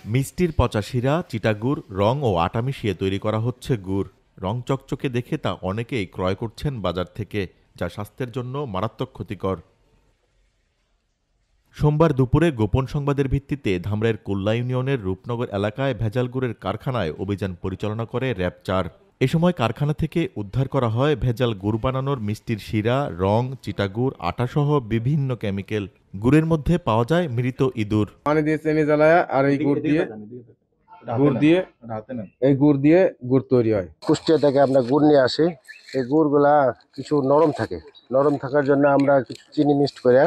মিষ্টির পচা শিরা, চিটাগুড়, রং ও আটা মিশিয়ে তৈরি করা হচ্ছে গুড়। রং চকচকে দেখে তা অনেকেই ক্রয় করছেন বাজার থেকে, যা স্বাস্থ্যের জন্য মারাত্মক ক্ষতিকর। সোমবার দুপুরে গোপন সংবাদের ভিত্তিতে ধামরাইয়ের কুল্লা ইউনিয়নের রূপনগর এলাকায় ভেজাল গুড়ের কারখানায় অভিযান পরিচালনা করে র্যাব-৪। এ সময় কারখানা থেকে উদ্ধার করা হয় ভেজাল গুড় বানানোর মিষ্টির শিরা, রং, চিটাগুড়, আটাসহ বিভিন্ন কেমিক্যাল। গুড়ের মধ্যে পাওয়া যায় মৃত ইঁদুর। পানি দিয়ে চিনি জ্বালায় আর এই গুড় দিয়ে গুড় তৈরি হয়। কুষ্টিয়া থেকে আমরা গুড় নিয়ে আসি। এই গুড়গুলা কিছু নরম থাকে, নরম থাকার জন্য আমরা কিছু চিনি মিক্সড করে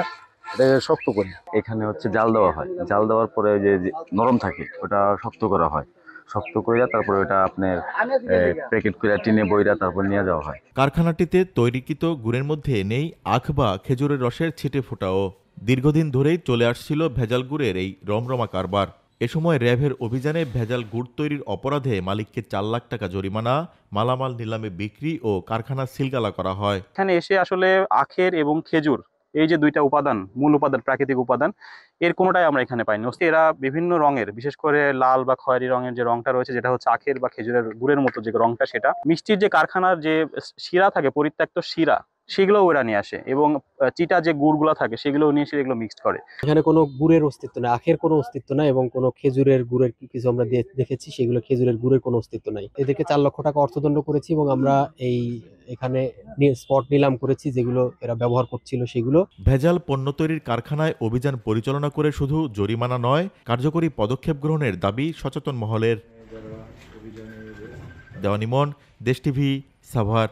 এটাকে শক্ত করি। এখানে হচ্ছে জাল দেওয়া হয়, জাল দেওয়ার পরে যে নরম থাকে ওটা শক্ত করা হয়, শক্ত কইরা তারপরে ওটা আপনার প্যাকেট করে টিনে বইরা তারপর নিয়ে যাওয়া হয়। কারখানাটিতে তৈরিকৃত গুড়ের মধ্যে নেই আখ বা খেজুরের রসের ছিটে ফোঁটাও। দীর্ঘদিন ধরেই চলে আসছিল ভেজাল গুড়ের এই রমরমা কারবার। এ সময় র্যাবের অভিযানে ভেজাল গুড় তৈরির অপরাধে মালিককে ৪ লাখ টাকা জরিমানা, মালামাল নিলামে বিক্রি ও কারখানা সিলগালা করা হয়। এখানে এসে আসলে আখের এবং খেজুর, এই যে দুইটা উপাদান, মূল উপাদান, প্রাকৃতিক উপাদান, এর কোনোটাই আমরা এখানে পাইনি। এরা বিভিন্ন রঙের, বিশেষ করে লাল বা খয়েরি রঙের যে রংটা রয়েছে, যেটা হচ্ছে আখের বা খেজুরের গুড়ের মতো যে রংটা, সেটা মিষ্টির যে কারখানার যে শিরা থাকে, পরিত্যক্ত শিরা, সেগুলো ওরা নিয়ে আসে, এবং চিটা যে গুড়গুলো থাকে সেগুলো নিয়ে এসে এগুলো মিক্সড করে। এখানে কোনো গুড়ের অস্তিত্ব নাই, আখের কোনো অস্তিত্ব নাই, এবং কোনো খেজুরের গুড়ের কিছু আমরা দেখেছি, সেগুলো খেজুরের গুড়ের কোনো অস্তিত্ব নাই। এদেরকে ৪ লক্ষ টাকা অর্থদণ্ড করেছি, এবং আমরা এখানে স্পট নিলাম করেছি, যেগুলো এরা ব্যবহার করছিল সেগুলো। ভেজাল পণ্য তৈরির কারখানায় অভিযান পরিচালনা করে শুধু জরিমানা নয়, কার্যকরী পদক্ষেপ গ্রহণের দাবি সচেতন মহলের। দেওয়ান ইমন, দেশ টিভি, সাভার।